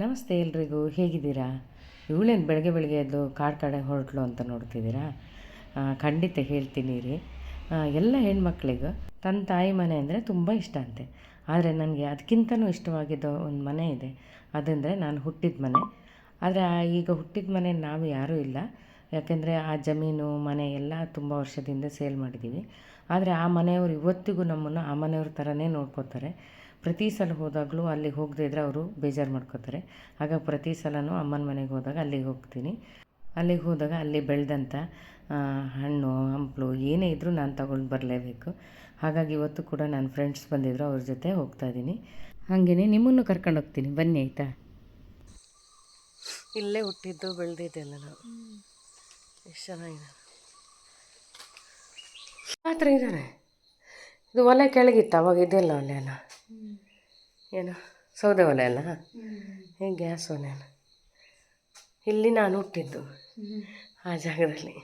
ನಮಸ್ತೆ ಎಲ್ರಿಗೂ, ಹೇಗಿದ್ದೀರಾ? ಇವಳೇನು ಬೆಳಗ್ಗೆ ಬೆಳಗ್ಗೆ ಎದ್ದು ಕಾಡು ಹೊರಟ್ಲು ಅಂತ ನೋಡ್ತಿದ್ದೀರಾ? ಖಂಡಿತ ಹೇಳ್ತೀನಿ ರೀ. ಎಲ್ಲ ಹೆಣ್ಮಕ್ಳಿಗೂ ತನ್ನ ತಾಯಿ ಮನೆ ಅಂದರೆ ತುಂಬ ಇಷ್ಟ ಅಂತೆ. ಆದರೆ ನನಗೆ ಅದಕ್ಕಿಂತನೂ ಇಷ್ಟವಾಗಿದ್ದ ಒಂದು ಮನೆ ಇದೆ, ಅದಂದರೆ ನಾನು ಹುಟ್ಟಿದ ಮನೆ. ಆದರೆ ಈಗ ಹುಟ್ಟಿದ ಮನೆ ನಾವು ಯಾರೂ ಇಲ್ಲ, ಯಾಕೆಂದರೆ ಆ ಜಮೀನು ಮನೆ ಎಲ್ಲ ತುಂಬ ವರ್ಷದಿಂದ ಸೇಲ್ ಮಾಡಿದ್ದೀವಿ. ಆದರೆ ಆ ಮನೆಯವರು ಇವತ್ತಿಗೂ ನಮ್ಮನ್ನು ಆ ಮನೆಯವ್ರ ಥರನೇ ನೋಡ್ಕೋತಾರೆ. ಪ್ರತಿ ಸಲ ಹೋದಾಗಲೂ ಅಲ್ಲಿಗೆ ಹೋಗದೇ ಇದ್ದರೆ ಅವರು ಬೇಜಾರು ಮಾಡ್ಕೋತಾರೆ. ಹಾಗಾಗಿ ಪ್ರತಿ ಸಲವೂ ಅಮ್ಮನ ಮನೆಗೆ ಹೋದಾಗ ಅಲ್ಲಿಗೆ ಹೋಗ್ತೀನಿ. ಅಲ್ಲಿಗೆ ಹೋದಾಗ ಅಲ್ಲಿ ಬೆಳೆದಂಥ ಹಣ್ಣು ಹಂಪಲು ಏನೇ ಇದ್ದರೂ ನಾನು ತಗೊಂಡು ಬರಲೇಬೇಕು. ಹಾಗಾಗಿ ಇವತ್ತು ಕೂಡ ನನ್ನ ಫ್ರೆಂಡ್ಸ್ ಬಂದಿದ್ದರು, ಅವ್ರ ಜೊತೆ ಹೋಗ್ತಾಯಿದ್ದೀನಿ. ಹಾಗೆಯೇ ನಿಮ್ಮನ್ನು ಕರ್ಕೊಂಡು ಹೋಗ್ತೀನಿ, ಬನ್ನಿ ಆಯಿತಾ? ಇಲ್ಲೇ ಹುಟ್ಟಿದ್ದು ಬೆಳೆದಿದ್ದೆಲ್ಲ ನಾವು. ಎಷ್ಟು ಚೆನ್ನಾಗಿದೆ. ಹತ್ರ ಇದ್ದಾನೆ. ಇದು ಒಲೆ ಕೆಳಗಿತ್ತು ಅವಾಗ, ಇದೆಲ್ಲ ಒಲೆ ಅಲ್ಲ, ಏನು ಸೌದೆ ಒಲೆ ಅಲ್ಲ, ಈಗ ಗ್ಯಾಸ್ ಒಲೆ ಅಲ್ಲ. ಇಲ್ಲಿ ನಾನು ಹುಟ್ಟಿದ್ದು, ಆ ಜಾಗದಲ್ಲಿ.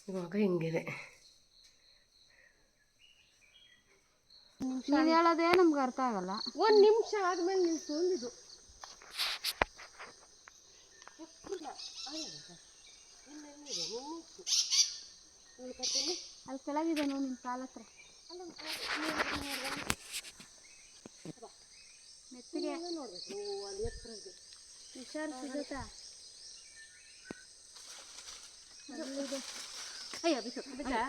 ಇವಾಗ ಹಿಂಗಿದೆ. ನೀನು ಹೇಳೋದೇ ನಮ್ಗೆ ಅರ್ಥ ಆಗಲ್ಲ. ಒಂದು ನಿಮಿಷ ಆದಮೇಲೆ ನೀವು ಸೋಲಿದು ಅಲ್ಲಿ ಕೆಳಗಿದೆ ನೋಡಿ, ನಿಮ್ಮ ಕಾಲ ಹತ್ರ ಮೆತ್ತಿಗೆ ನೋಡ್ಬೇಕು. ಅಲ್ಲಿ ಎತ್ತರ ಹುಷಾರು ಸಿಗುತ್ತಾ? ಅಲ್ಲಿದೆ. ಅಯ್ಯ ಬಿಟ್ಟು ಅದಕ್ಕೆ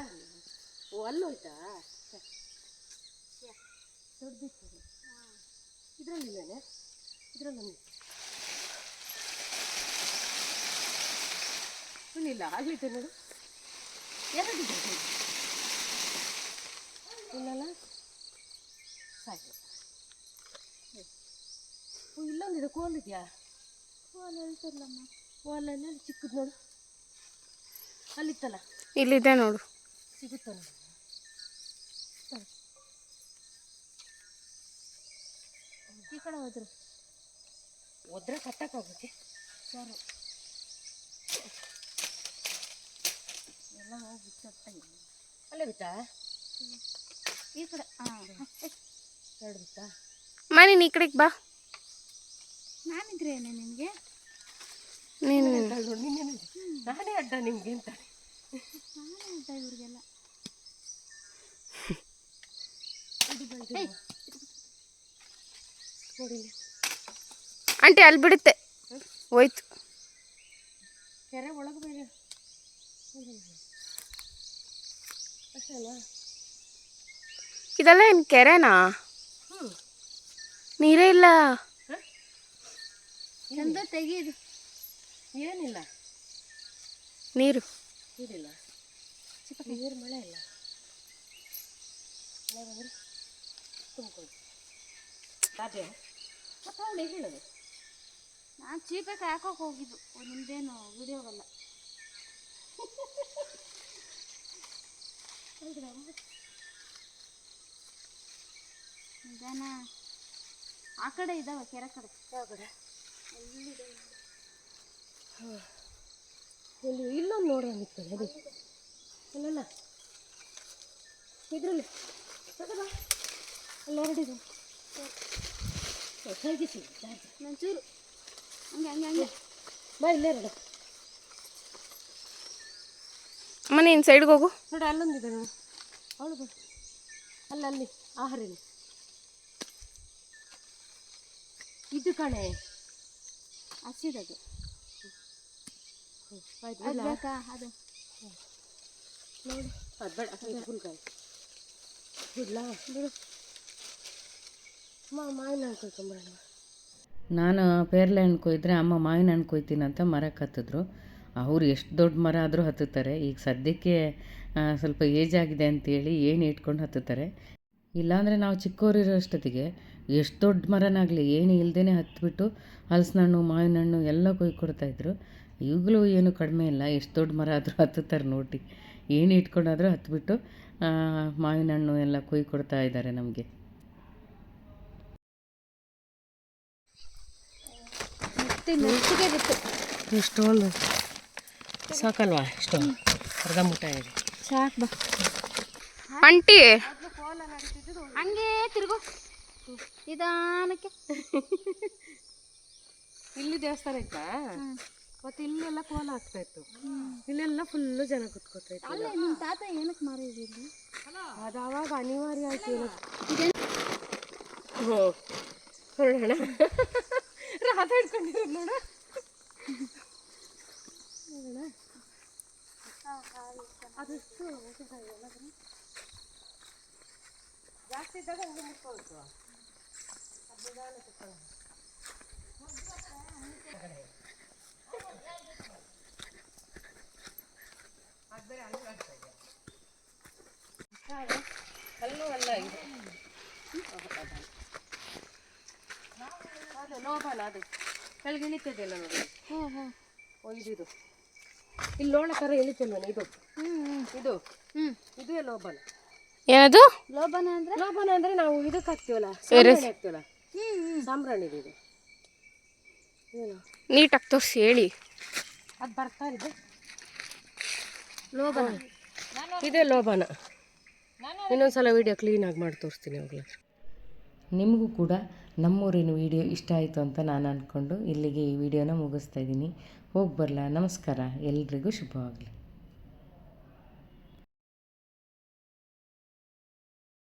ಓ ಅಲ್ಲೋಯ್ತಾ? ದೊಡ್ಡದಿತ್ತು ಇದರಲ್ಲಿದ್ದೇನೆ, ಇದರಲ್ಲಿ ಇಲ್ಲ ಆಗಲಿದೆ ನೋಡು. ಎರಡಿದೆ ಇಲ್ಲಲ್ಲ, ಸಾಕು. ಇಲ್ಲೊಂದಿದೆ, ಕೋಲಿದೆಯಾ? ಕೋಲ್ ಹೇಳ್ತಿರ್ಲಮ್ಮ. ಕೋಲಲ್ಲಿ ಚಿಕ್ಕದು ನೋಡು, ಅಲ್ಲಿತ್ತಲ್ಲ, ಇಲ್ಲಿದೆ ನೋಡು. ಸಿಗುತ್ತ ನೋಡು. ಈ ಕಡೆ ಹೋದ್ರೆ ಕಟ್ಟಕ್ಕಾಗುತ್ತೆ. ಸರಿ, ಎಲ್ಲ ಹೋಗಿ ಬಿಚ್ಚ. ಅಲ್ಲೇ ಬಿತ್ತಾ? ಈ ಕಡೆ ಎರಡು ಬಿತ್ತಾ? ಮನೆ ಈ ಕಡೆಗೆ ಬಾ. ನಾನಿದ್ರೇನೆ ನಿಮಗೆ? ನೀನು ನಾನೇ ಅಡ್ಡ ನಿಮ್ಗೆ ಅಂತ. ನಾನೇ ಅಡ್ಡ ಇವ್ರಿಗೆಲ್ಲ. ನೋಡಿ ಆಂಟಿ, ಅಲ್ಲಿ ಬಿಡುತ್ತೆ, ಹೋಯ್ತು. ಕೆರೆ ಒಳಗೆ ಬೇರೆ ಅಷ್ಟಲ್ಲ. ಇದೆಲ್ಲ ಏನು ಕೆರೆನಾ? ನೀರೇ ಇಲ್ಲ. ಚಂದ ತೆಗೀದು. ಏನಿಲ್ಲ, ನೀರು ನೀರಿಲ್ಲ, ನೀರು ಮಳೆ ಇಲ್ಲ. ಮಳೆ ಬಂದರೆ ತುಂಬ್ಕೊಂಡು ಅದೇ ಮತ್ತೆ ಅವಳು ಹೇಳೋದು. ನಾನು ಚೀಪಕ್ಕೆ ಹಾಕೋಕೆ ಹೋಗಿದ್ದು, ನಿಮ್ದೇನು ವಿಡಿಯೋಗಲ್ಲ. ನಿಧಾನ. ಆ ಕಡೆ ಇದ್ದಾವೆ ಕೆರೆ ಕಡೆ. ಆ ಕಡೆ ಇಲ್ಲೊಂದು ನೋಡೋ ನಿಂತ್ಕೊಳ್ಳಿ. ಅದು ಅಲ್ಲಲ್ಲ, ಇದರಲ್ಲಿ ಅಲ್ಲಿ ಹೊರಡಿದು ಹೇಗಿಸಿ ಒಂಚೂರು ಹಂಗೆ ಹಂಗೆ ಹಂಗೆ ಬಾ. ಇಲ್ಲೇ ಎರಡು ಅಮ್ಮ, ನೀನು ಸೈಡ್ಗೆ ಹೋಗು. ನೋಡಿ, ಅಲ್ಲೊಂದಿದೆ ನೋಡಿ, ಅವಳು ಬಾ. ಅಲ್ಲಿ ಆಹಾರಲ್ಲಿ ಇದು ಕಣೆ, ಹಸಿದದು. ಆಯ್ತು, ಅದು ಬೇಕಾ? ಅದು ನೋಡಿ, ಅದು ಬೇಡ, ಫುಲ್ಕಾಯಿ ಬಿಡ್ಲಾ? ಬಿಡು. ಮಾವಿನ ಹಣ್ಣು ಕೊಯ್ಕೊಂಬರೋಣ. ನಾನು ಪೇರ್ಲೆ ಹಣ್ಣು ಕೊಯ್ದರೆ ಅಮ್ಮ ಮಾವಿನ ಹಣ್ಣು ಕೊಯ್ತೀನಂತ ಮರಕ್ಕೆ ಹತ್ತಿದ್ರು. ಅವ್ರು ಎಷ್ಟು ದೊಡ್ಡ ಮರ ಆದರೂ ಹತ್ತುತ್ತಾರೆ. ಈಗ ಸದ್ಯಕ್ಕೆ ಸ್ವಲ್ಪ ಏಜ್ ಆಗಿದೆ ಅಂತೇಳಿ ಏನು ಇಟ್ಕೊಂಡು ಹತ್ತುತ್ತಾರೆ. ಇಲ್ಲಾಂದರೆ ನಾವು ಚಿಕ್ಕವರಿರೋ ಅಷ್ಟೊತ್ತಿಗೆ ಎಷ್ಟು ದೊಡ್ಡ ಮರನಾಗಲಿ ಏನು ಇಲ್ಲದೇ ಹತ್ಬಿಟ್ಟು ಹಲಸಿನ ಹಣ್ಣು ಮಾವಿನ ಹಣ್ಣು ಎಲ್ಲ ಕೊಯ್ಕೊಡ್ತಾಯಿದ್ರು. ಈಗಲೂ ಏನು ಕಡಿಮೆ ಇಲ್ಲ, ಎಷ್ಟು ದೊಡ್ಡ ಮರ ಆದರೂ ಹತ್ತುತ್ತಾರೆ ನೋಡಿ. ಏನು ಇಟ್ಕೊಂಡಾದರೂ ಹತ್ಬಿಟ್ಟು ಮಾವಿನ ಹಣ್ಣು ಎಲ್ಲ ಕೊಯ್ಕೊಡ್ತಾ ಇದ್ದಾರೆ ನಮಗೆ. ಇಷ್ಟೊಂದು ಸಾಕಲ್ವಾ? ಇಷ್ಟು ಅರ್ಧ ಮುಟ್ಟ ಇದೆ, ಸಾಕು. ಬಾ ಆಂಟಿ, ಹಂಗೆ ತಿರುಗು. ನಿಧಾನಕ್ಕೆ. ಇಲ್ಲಿ ದೇವಸ್ಥಾನ ಇತ್ತಾ, ಮತ್ತೆ ಇಲ್ಲೆಲ್ಲ ಕೋಲ ಆಗ್ತಾ ಇತ್ತು, ಇಲ್ಲೆಲ್ಲ ಫುಲ್ಲು ಜನ ಕುತ್ಕೋತಾ ಇತ್ತು. ಅಲ್ಲ ನಿಮ್ಮ ತಾತ ಏನಕ್ಕೆ ಮಾರಿದ್ರಿ? ಅದು ಅವಾಗ ಅನಿವಾರ್ಯ ಆಯ್ತು. ಹ್ಞೂ ನೋಡೋಣ, ರಾಧ ಹಿಡ್ಕೊಂಡಿರೋದು ನೋಡ. ಅದಷ್ಟು ಜಾಸ್ತಿ ಇದ್ದಾಗ ಹಂಗೆ ಮುಟ್ಕೊಳ್ತು. ಅಲ್ಲೂ ಅಲ್ಲ ಇದು ಅದು ಲೋಬಾನ, ಅದು ಕೆಳಗೆ ಇಳಿತದೆಲ್ಲ ನೋಡಿ. ಇದು ಇಲ್ಲಿ ಲೋಣ ಥರ ಇಳಿತಲ್ವ ಇದು, ಇದು ಇದು ಲೋಬಾನ. ಏನದು ಲೋಬನ ಅಂದ್ರೆ? ಲೋಬಾನ ಅಂದ್ರೆ ನಾವು ಇದಕ್ಕೆ ಹಾಕ್ತೀವಲ್ಲ, ಸಾಂಬ್ರಾಣಿ ಹಾಕ್ತೀವಲ್ಲ, ಸಾಂಬ್ರಾಣಿ ಇದು ಏನು ನೀಟಾಗಿ ತೋರಿಸಿ ಹೇಳಿ. ಅದು ಬರ್ತಾ ಇದೆ ಲೋಬನ, ಇದೇ ಲೋಬಾನ. ಇನ್ನೊಂದ್ಸಲ ವೀಡಿಯೋ ಕ್ಲೀನಾಗಿ ಮಾಡಿ ತೋರಿಸ್ತೀನಿ ಅವಾಗಲೇ. ನಿಮಗೂ ಕೂಡ ನಮ್ಮೂರಿನ ವೀಡಿಯೋ ಇಷ್ಟ ಆಯಿತು ಅಂತ ನಾನು ಅಂದ್ಕೊಂಡು ಇಲ್ಲಿಗೆ ಈ ವಿಡಿಯೋನ ಮುಗಿಸ್ತಾ ಇದ್ದೀನಿ. ಹೋಗಿ ಬರಲಾ? ನಮಸ್ಕಾರ, ಎಲ್ರಿಗೂ ಶುಭವಾಗಲಿ.